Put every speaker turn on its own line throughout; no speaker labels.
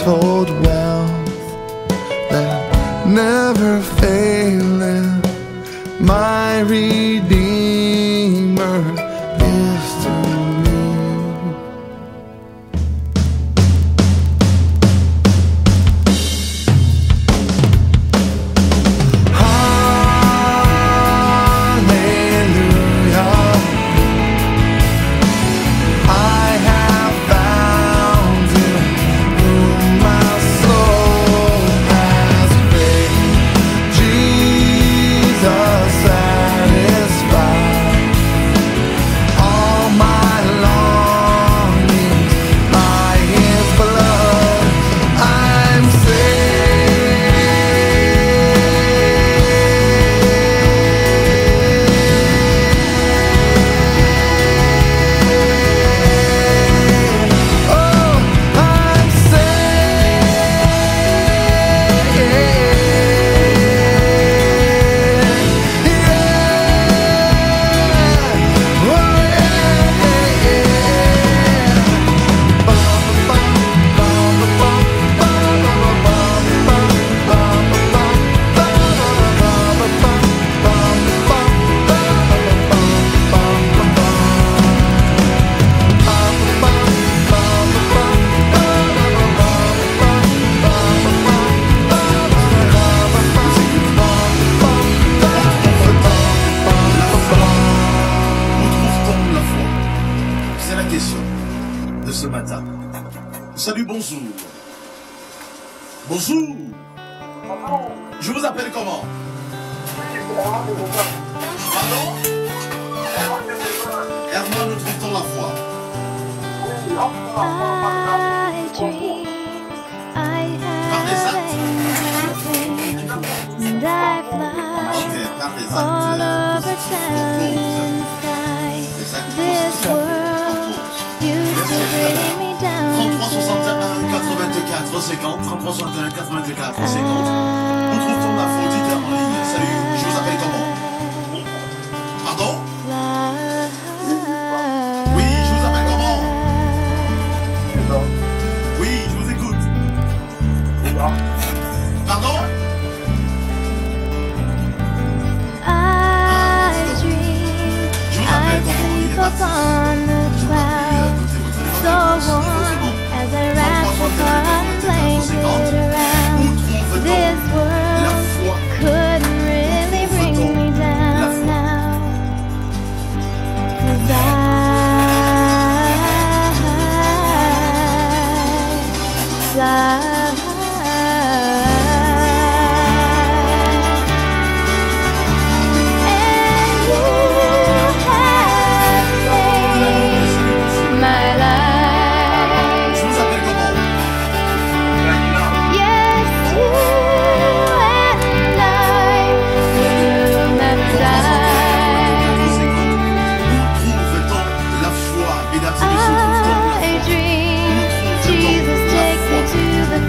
untold wealth that never faileth. My Redeemer is to me. Hallelujah, I have found Him whom my soul has praised. Jesus satisfied all my longings by His blood. I'm saved. Oh, I'm
C'est la question de ce matin. Salut, bonjour. Bonjour. Je vous appelle comment? Pardon? Herman, nous trouvons la foi.
I dream I
Par des
have
actes.
wings and I fly
Ok, par des
all
actes.
over town and sky.
Des actes
This
positifs.
world used to bring me down
33 61 84 50. 33 61 84 50. Nous trouvons la foi. Dites en ligne. Salut, je vous appelle comment? Pardon? Oui, je vous appelle comment? Oui, je vous écoute. Pardon?
I dream
Je vous
I
appelle comment? Il
sleep
est parti.
upon the clouds, so warm as I wrap the warm blanket around. This world couldn't really bring me down now, 'cause I fly. And you have made my life.
Je vous appelle comment?
Yes, you and I will not die.
Où trouve-t-on la foi? Mesdames et messieurs,
I dream Jesus take me to the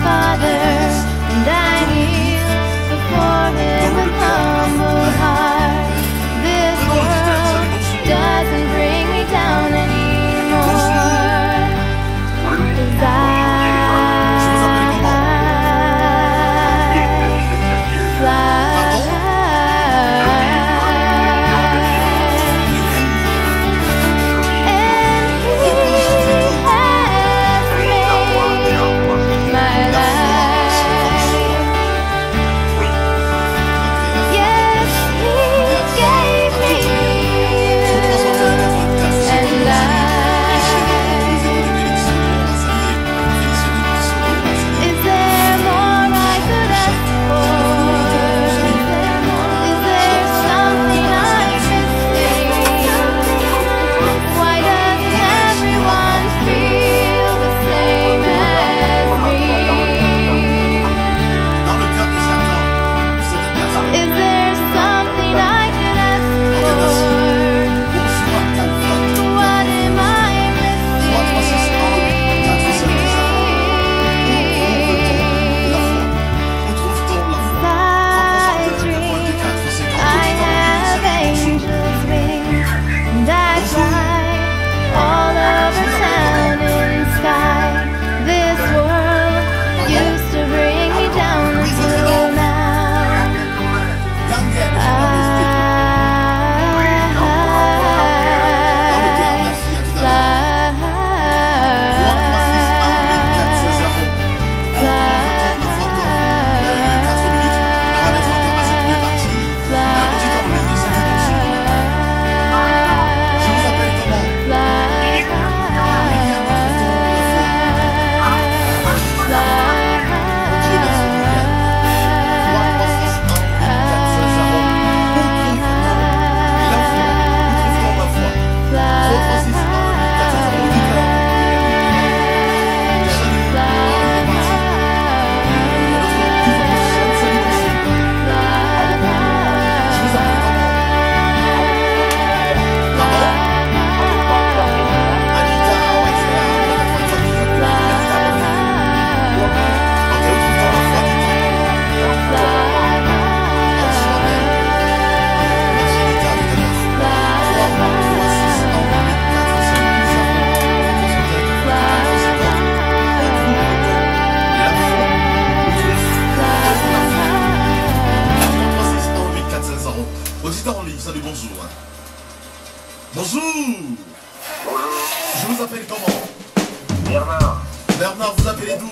appelez d'où?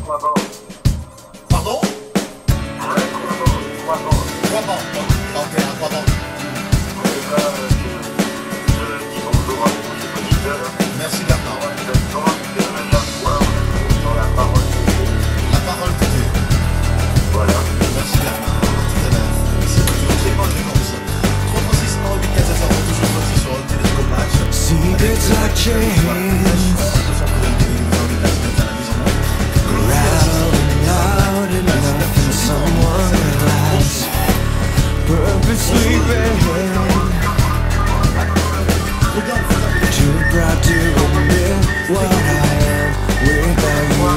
Pardon? Quoi bon? Ok, à quoi bon? Merci Bernard. La parole que Dieu.
Voilà.
Merci Bernard. Tout à l'heure. C'est toujours pas les comme ça. 336 1 8 4 0 toujours sorti sur le télescope match.
Secrets are chains, rattling loud enough in someone's lives. Purposely buried, too proud to admit what I am without you.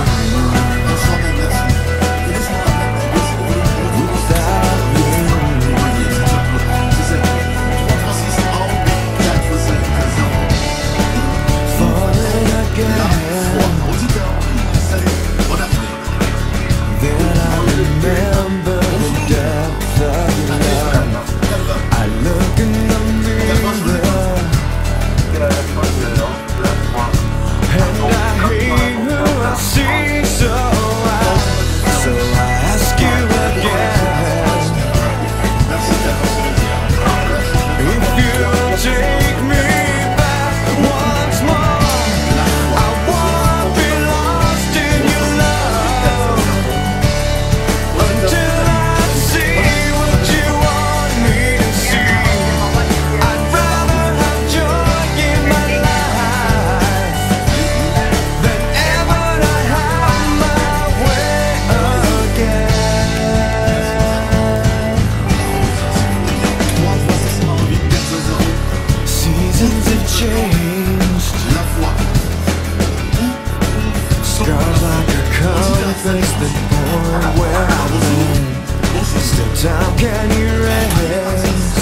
Time can erase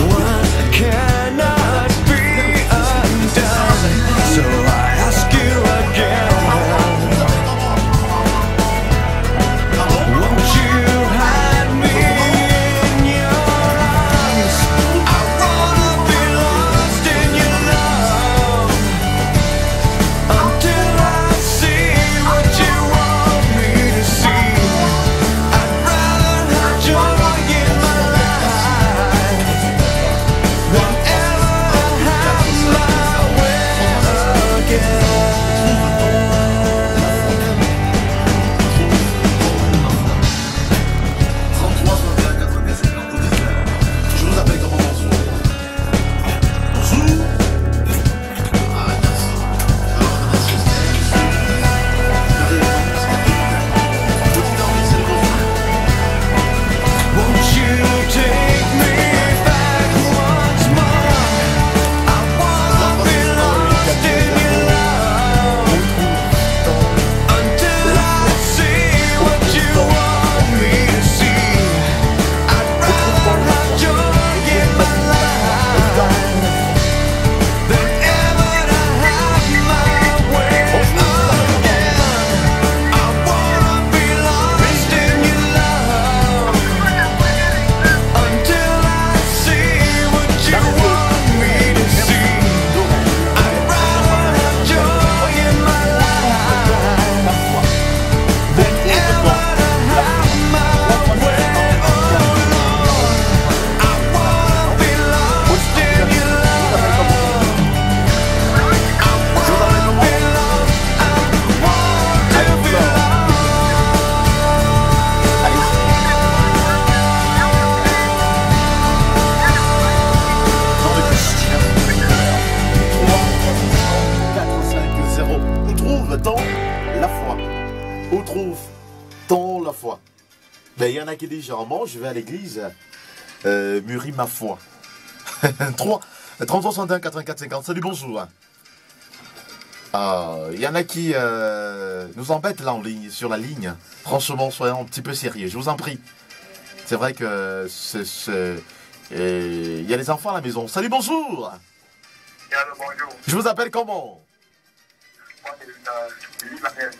what cannot be undone. So I ask you again, won't you hide me in your arms? I wanna be lost in your love until I see what you want me to see. I'd rather have joy in my life than ever have my way again.
Je vous appelle comment bonjour? Bonjour? Ah, merci. Alors, merci.
Won't you take me back once more? I wanna be lost in your love until I see what you want me to see. I'd rather have joy in my life than ever to have my way again. I wanna be lost in your love until I see what you want me to see. I'd rather have joy in my life than ever to have my way. Oh Lord, I wanna be lost in your love. I wanna be lost. I want to be lost.
Où trouve-t-on la foi? Où trouve-t-on la foi? Ben, il y en a qui disent généralement, je vais à l'église, mûris ma foi. 3, 30, 61, 84, 50. Salut, bonjour. Il y en a qui nous embêtent là en ligne, sur la ligne. Franchement, soyons un petit peu sérieux, je vous en prie. C'est vrai que il y a les enfants à la maison. Salut, bonjour.
Bonjour.
Je vous appelle comment?
Moi, c'est Willy Martel.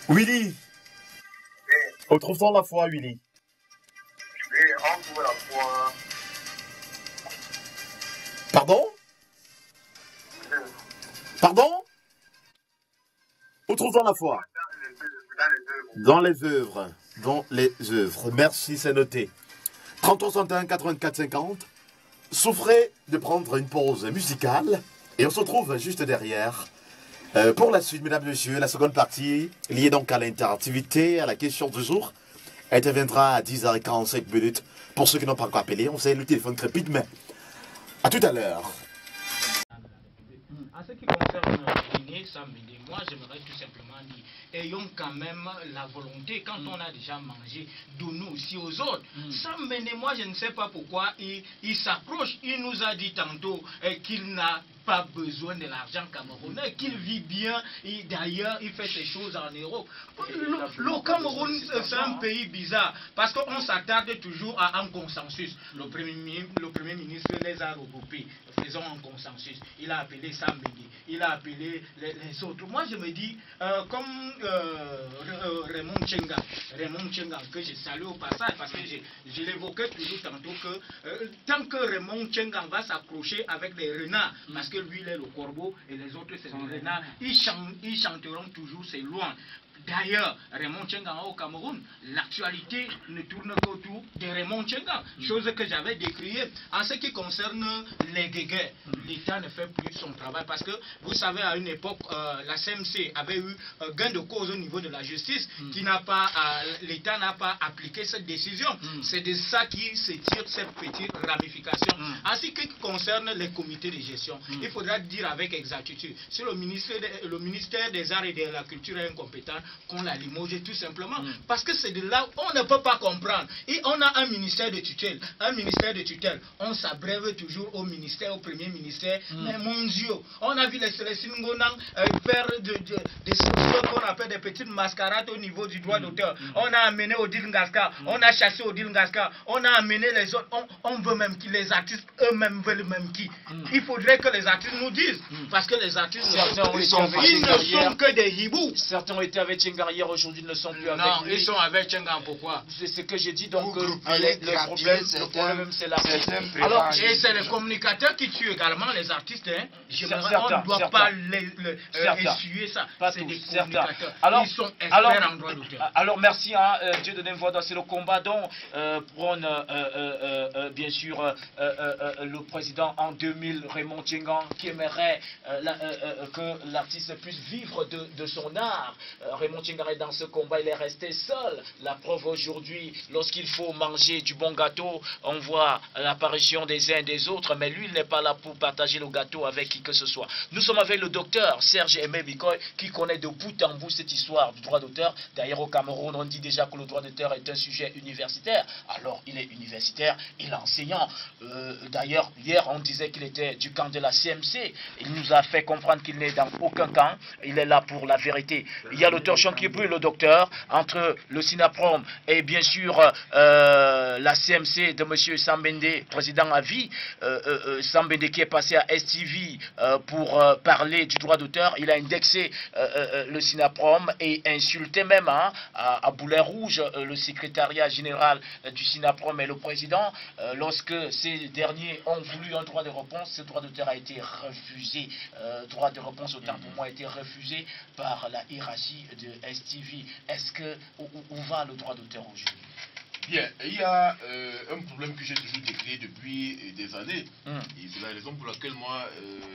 Willy. Où trouve-t-on la foi, Willy?
Et on trouve la foi.
Pardon? Pardon? On trouve dans la foi.
Dans les œuvres.
Dans les œuvres. Merci, c'est noté. 3361 84 50. Souffrez de prendre une pause musicale. Et on se retrouve juste derrière. Pour la suite, mesdames et messieurs, la seconde partie, liée donc à l'interactivité, à la question du jour, interviendra à 10h45 minutes. Pour ceux qui n'ont pas encore appelé, on sait le téléphone crépite, mais à tout à l'heure.
En ce qui concerne Guinée, Sambédé, moi j'aimerais tout simplement dire, ayons quand même la volonté, quand on a déjà mangé, donnons aussi aux autres. Sambédé, moi je ne sais pas pourquoi il s'approche, il nous a dit tantôt qu'il n'a pas besoin de l'argent camerounais, qu'il vit bien, et d'ailleurs il fait ses choses en Europe. Le Cameroun c'est un pays bizarre, parce qu'on s'attarde toujours à un consensus. Le premier ministre les a regroupés, faisons un consensus. Il a appelé Sambédé, il a appelé les autres. Moi je me dis, comme Raymond Tchenga, que je salue au passage, parce que je l'évoquais toujours tantôt, que tant que Raymond Tchenga va s'accrocher avec les renards, parce que lui il est le corbeau et les autres c'est le renard, ils chanteront toujours ses louanges. D'ailleurs, Raymond Tchenga au Cameroun, l'actualité ne tourne qu'autour de Raymond Tchenga, chose que j'avais décriée. En ce qui concerne les guéguerres, l'État ne fait plus son travail parce que, vous savez, à une époque, la CMC avait eu gain de cause au niveau de la justice, l'État n'a pas appliqué cette décision. C'est de ça qui se tire cette petite ramification. En ce qui concerne les comités de gestion, il faudra dire avec exactitude, si le ministère des Arts et de la Culture est incompétent, qu'on la limoge tout simplement. Parce que c'est de là où on ne peut pas comprendre. Et on a un ministère de tutelle. Un ministère de tutelle, on s'abrève toujours au ministère, au premier ministère. Mais mon Dieu, on a vu les Célestine Ngonan faire ce qu'on appelle des petites mascarades au niveau du droit d'auteur. On a amené Odile Ngaska, on a chassé Odile Ngaska, on a amené les autres. On veut même que les artistes eux-mêmes veulent même qui. Il faudrait que les artistes nous disent. Parce que les artistes, ils ne sont que des hiboux.
Certains ont été avec Tchenga hier, aujourd'hui ne le sont plus avec
Non,
lui.
ils sont avec Tchenga, pourquoi?
C'est ce que j'ai dit, donc
le
problème c'est l'artiste.
Alors, et c'est les communicateurs qui tuent également les artistes. Hein. On ne doit pas essuyer ça. C'est des communicateurs.
Alors,
ils sont experts en droit d'auteur.
Alors merci, Dieu donne voix dans le combat dont prône bien sûr le président en 2000, Raymond Tchenga, qui aimerait que l'artiste puisse vivre de son art. Raymond Tchenga est dans ce combat, il est resté seul. La preuve aujourd'hui, lorsqu'il faut manger du bon gâteau, on voit l'apparition des uns et des autres, mais lui il n'est pas là pour partager le gâteau avec qui que ce soit. Nous sommes avec le docteur Serge Aimé Bikoy qui connaît de bout en bout cette histoire du droit d'auteur. D'ailleurs au Cameroun on dit déjà que le droit d'auteur est un sujet universitaire. Alors il est universitaire, il est enseignant. D'ailleurs hier on disait qu'il était du camp de la CMC. Il nous a fait comprendre qu'il n'est dans aucun camp. Il est là pour la vérité. Il y a le torchon qui brûle, le docteur, entre le SINAPROM et bien sûr la CMC de M. Sambédé, président à vie. Sambédé qui est passé à STV pour parler du droit d'auteur. Il a indexé le SINAPROM et insulté même à boulet rouge le secrétariat général du SINAPROM et le président. Lorsque ces derniers ont voulu un droit de réponse, ce droit d'auteur a été refusé. Droit de réponse autant pour moi a été refusé par la hiérarchie de STV. Est-ce que où va le droit d'auteur aujourd'hui?
Bien, il y a un problème que j'ai toujours décrit depuis des années. Et c'est la raison pour laquelle moi,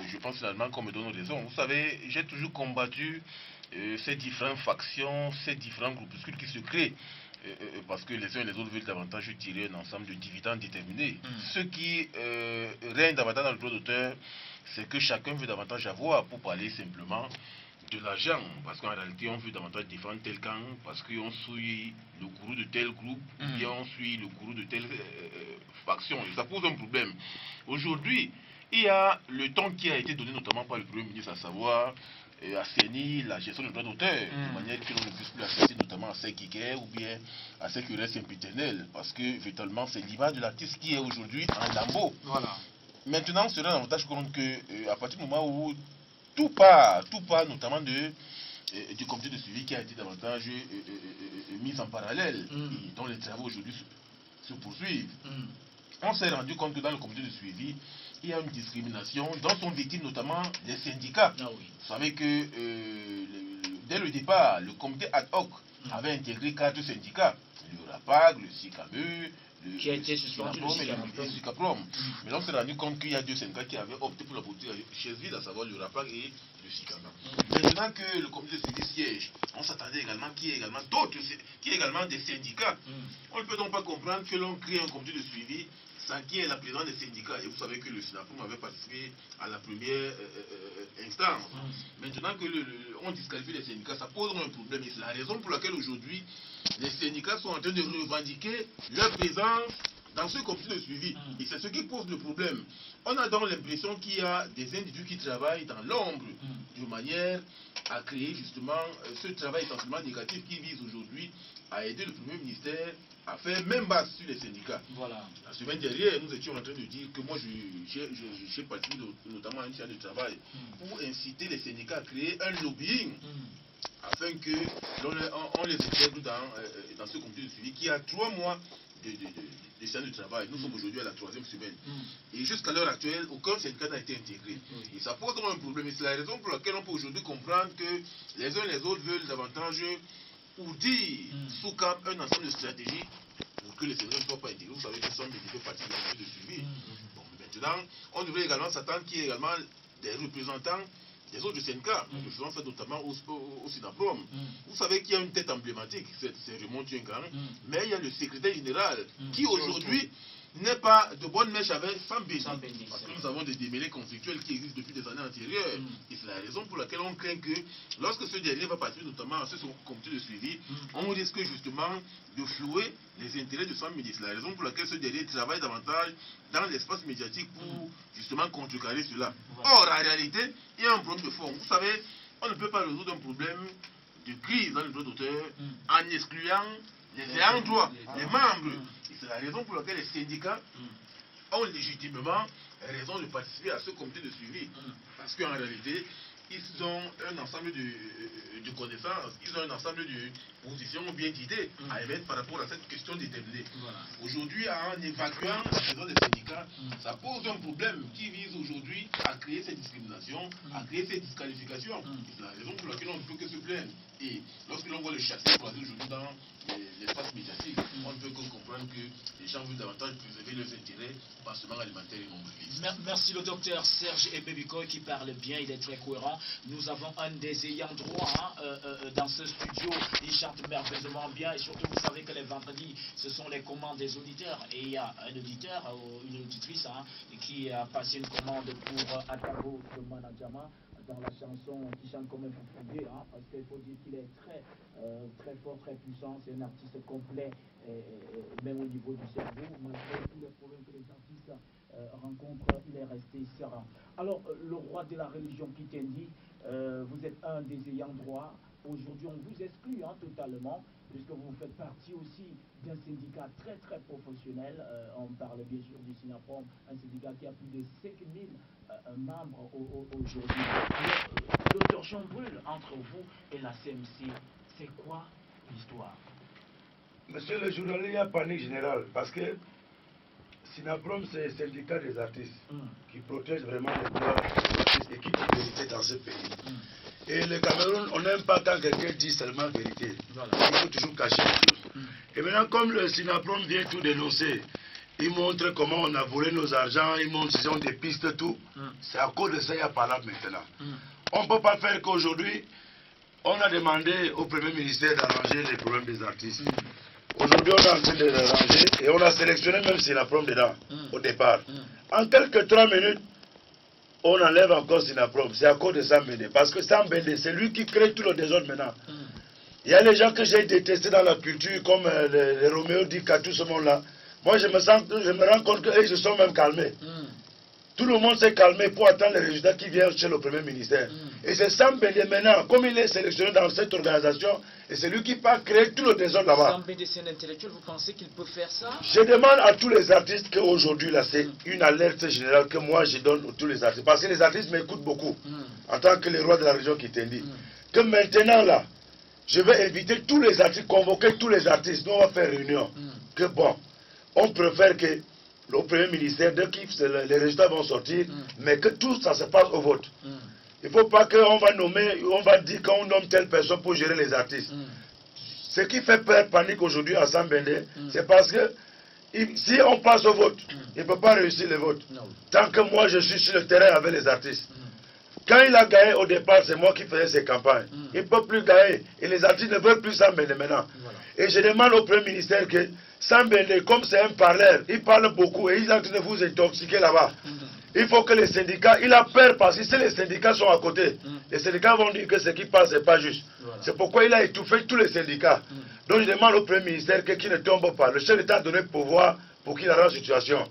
je pense finalement qu'on me donne raison. Vous savez, j'ai toujours combattu ces différentes factions, ces différents groupuscules qui se créent. Parce que les uns et les autres veulent davantage tirer un ensemble de dividendes déterminés. Ce qui règne davantage dans le droit d'auteur, c'est que chacun veut davantage avoir, pour parler simplement, de l'argent, parce qu'en réalité on veut davantage défendre tel camp, parce qu'on suit le gourou de tel groupe, ou bien on suit le gourou de telle faction, et ça pose un problème. Aujourd'hui, il y a le temps qui a été donné notamment par le Premier ministre, à savoir assainir la gestion du droit d'auteur, de manière que l'on ne puisse plus assister notamment à ces guéguerres ou bien à ces querelles sempiternelles, parce que véritablement c'est l'image de l'artiste qui est aujourd'hui en lambeau. Voilà. Maintenant, on se rend davantage compte que à partir du moment où tout part notamment du comité de suivi qui a été davantage mis en parallèle et dont les travaux aujourd'hui se poursuivent. On s'est rendu compte que dans le comité de suivi, il y a une discrimination dont sont victimes notamment les syndicats. Vous savez que dès le départ, le comité ad hoc avait intégré 4 syndicats, le RAPAG, le SICAME,
qui a été suspendu,
le SICAPROM. Mais on s'est rendu compte qu'il y a 2 syndicats qui avaient opté pour la politique chaise vide, à savoir le RAPAG et le SICAME. Maintenant que le comité de suivi siège, on s'attendait également qu'il y ait également d'autres, qu'il y ait également des syndicats. On ne peut donc pas comprendre que l'on crée un comité de suivi sans qu'il y ait la présence des syndicats. Et vous savez que le SINAPROM avait participé à la première instance. Maintenant que on disqualifie les syndicats, ça pose un problème. Et c'est la raison pour laquelle aujourd'hui, les syndicats sont en train de revendiquer leur présence dans ce comité de suivi. Et c'est ce qui pose le problème. On a donc l'impression qu'il y a des individus qui travaillent dans l'ombre de manière à créer justement ce travail essentiellement négatif qui vise aujourd'hui à aider le Premier ministère à faire même base sur les syndicats.
Voilà.
La semaine dernière, nous étions en train de dire que moi, j'ai participé notamment à une séance de travail pour inciter les syndicats à créer un lobbying afin que on les intègre dans ce comité de suivi qui a 3 mois de séance de travail. Nous sommes aujourd'hui à la 3e semaine. Et jusqu'à l'heure actuelle, aucun syndicat n'a été intégré. Et ça pose un problème. Et c'est la raison pour laquelle on peut aujourd'hui comprendre que les uns et les autres veulent davantage ourdir sous cap un ensemble de stratégies pour que les syndicats ne soient pas intégrés. Vous savez que nous sommes des parties de comité de suivi. Bon, maintenant, on devrait également s'attendre qu'il y ait également des représentants des autres syndicats. Nous faisons ça notamment au SINAPROM. Vous savez qu'il y a une tête emblématique, c'est Raymond Tchengang, mais il y a le secrétaire général qui aujourd'hui n'est pas de bonne mèche avec Sambédi. Parce que nous avons des démêlés conflictuels qui existent depuis des années antérieures. Et c'est la raison pour laquelle on craint que lorsque ce dernier va participer notamment à ce comité de suivi, on risque justement de flouer les intérêts de Sambédi. C'est la raison pour laquelle ce dernier travaille davantage dans l'espace médiatique pour justement contrecarrer cela. Or, en réalité, il y a un problème de fond. Vous savez, on ne peut pas résoudre un problème de crise dans le droit d'auteur en excluant les ayants droit, les membres. Et c'est la raison pour laquelle les syndicats ont légitimement raison de participer à ce comité de suivi. Parce qu'en réalité, ils ont un ensemble de connaissances, ils ont un ensemble de positions ou bien d'idées à émettre par rapport à cette question déterminée. Aujourd'hui, en évacuant la présence des syndicats, ça pose un problème qui vise aujourd'hui à créer cette discrimination, à créer cette disqualification. C'est la raison pour laquelle on ne peut que se plaindre. Et lorsque l'on voit le châssis croisé aujourd'hui dans l'espace médiatique, on ne peut que comprendre que les gens veulent davantage préserver leurs intérêts, pas seulement alimentaires et nombrilistes.
Merci le docteur Serge Ebebiko qui parle bien, il est très cohérent. Nous avons un des ayants droit dans ce studio, il chante merveilleusement bien et surtout vous savez que les vendredis ce sont les commandes des auditeurs et il y a un auditeur ou une auditrice qui a passé une commande pour Atabo de Manajama dans la chanson qui chante comme un fou parce qu'il faut dire qu'il est très fort, très puissant, c'est un artiste complet même au niveau du cerveau, malgré tous les problèmes que les artistes rencontrent, il est resté serein. Alors le roi de la religion Kitendi, vous êtes un des ayants droit. Aujourd'hui, on vous exclut totalement, puisque vous faites partie aussi d'un syndicat très professionnel. On parle bien sûr du SINAPROM, un syndicat qui a plus de 5000 membres aujourd'hui. Docteur Chambrul, entre vous et la CMC, c'est quoi l'histoire?
Monsieur le journaliste, il y a panique générale, parce que SINAPROM, c'est le syndicat des artistes qui protège vraiment les droits des artistes et qui dit vérité dans ce pays. Et le Cameroun, on n'aime pas quand quelqu'un dit seulement vérité. Il faut toujours cacher les choses. Et maintenant, comme le SINAPROM vient tout dénoncer, il montre comment on a volé nos argents, il montre qu'ils ont des pistes, tout. C'est à cause de ça qu'il y a pas là maintenant. On ne peut pas faire qu'aujourd'hui, on a demandé au Premier ministère d'arranger les problèmes des artistes. Aujourd'hui, on est en train de les arranger et on a sélectionné même SINAPROM dedans, au départ. En quelques 3 minutes, on enlève encore SINAPROM. C'est à cause de Sambédi. Parce que Sambédi, c'est lui qui crée tout le désordre maintenant. Il y a les gens que j'ai détestés dans la culture, comme les Roméo Dika, tout ce monde-là. Moi, je me rends compte qu'ils se sont même calmés. Tout le monde s'est calmé pour attendre les résultats qui viennent chez le Premier ministère. Et c'est Sambédi maintenant, comme il est sélectionné dans cette organisation, et c'est lui qui va créer tout le désordre là-bas.
Sambédi, c'est un intellectuel, vous pensez qu'il peut faire ça?
Je demande à tous les artistes qu'aujourd'hui, là, c'est une alerte générale que moi je donne à tous les artistes. Parce que les artistes m'écoutent beaucoup, en tant que les rois de la région qui t'indiquent. Que maintenant, là, je vais inviter tous les artistes, convoquer tous les artistes. Nous, on va faire réunion. Que bon, on préfère que le Premier ministère, dès que les résultats vont sortir, mais que tout ça se passe au vote. Il ne faut pas qu'on va nommer, on va dire qu'on nomme telle personne pour gérer les artistes. Ce qui fait peur panique aujourd'hui à Sambende, c'est parce que si on passe au vote, il ne peut pas réussir le vote. Tant que moi je suis sur le terrain avec les artistes. Quand il a gagné au départ, c'est moi qui faisais ses campagnes. Il ne peut plus gagner. Et les artistes ne veulent plus Sambende maintenant. Et je demande au Premier ministère que Sambende, comme c'est un parleur, il parle beaucoup et il est en train de vous intoxiquer là-bas. Il faut que les syndicats, il a peur parce que si les syndicats sont à côté, les syndicats vont dire que ce qui passe n'est pas juste. C'est pourquoi il a étouffé tous les syndicats. Donc je demande au Premier ministère qu'il ne tombe pas. Le chef d'État a donné le pouvoir pour qu'il arrange la situation.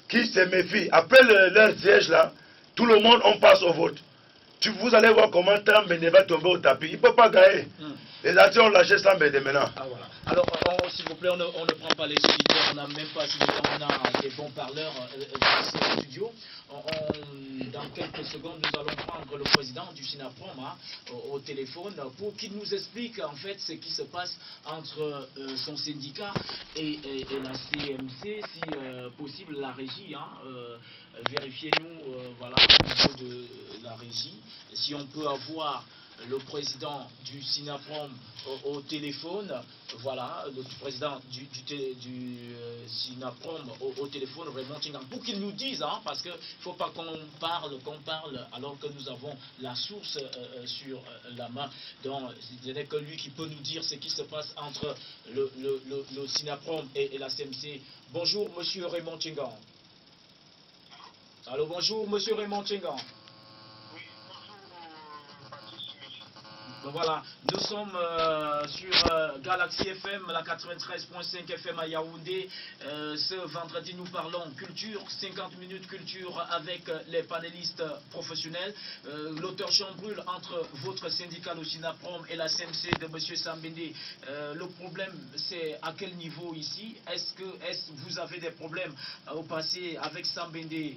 Qui se méfie. Après leur siège là, tout le monde, on passe au vote. Vous allez voir comment Sambende va tomber au tapis. Il ne peut pas gagner. Les artistes ont lâché Sambende maintenant.
Ah, voilà. Alors, s'il vous plaît, on ne prend pas les auditeurs, on n'a même pas si longtemps, on a des bons parleurs dans ce studio. Dans quelques secondes, nous allons prendre le président du SINAPROM au téléphone pour qu'il nous explique en fait ce qui se passe entre son syndicat et la CMC, si possible la régie. Vérifiez-nous voilà, au niveau de la régie, si on peut avoir le président du SINAPROM au téléphone, voilà, le président du SINAPROM au téléphone, Raymond Tchingang, pour qu'il nous dise, parce qu'il ne faut pas qu'on parle alors que nous avons la source sur la main. Donc, ce n'est que lui qui peut nous dire ce qui se passe entre le SINAPROM et la CMC. Bonjour, monsieur Raymond Tchingang. Allô, bonjour, monsieur Raymond Tchingang. Donc voilà, nous sommes sur Galaxy FM, la 93.5 FM à Yaoundé. Ce vendredi, nous parlons culture, 50 minutes culture avec les panélistes professionnels. L'auteur chambrule entre votre syndicat, le SINAPROM, et la CMC de M. Sambende. Le problème, c'est à quel niveau ici? Est-ce que vous avez des problèmes au passé avec Sambende?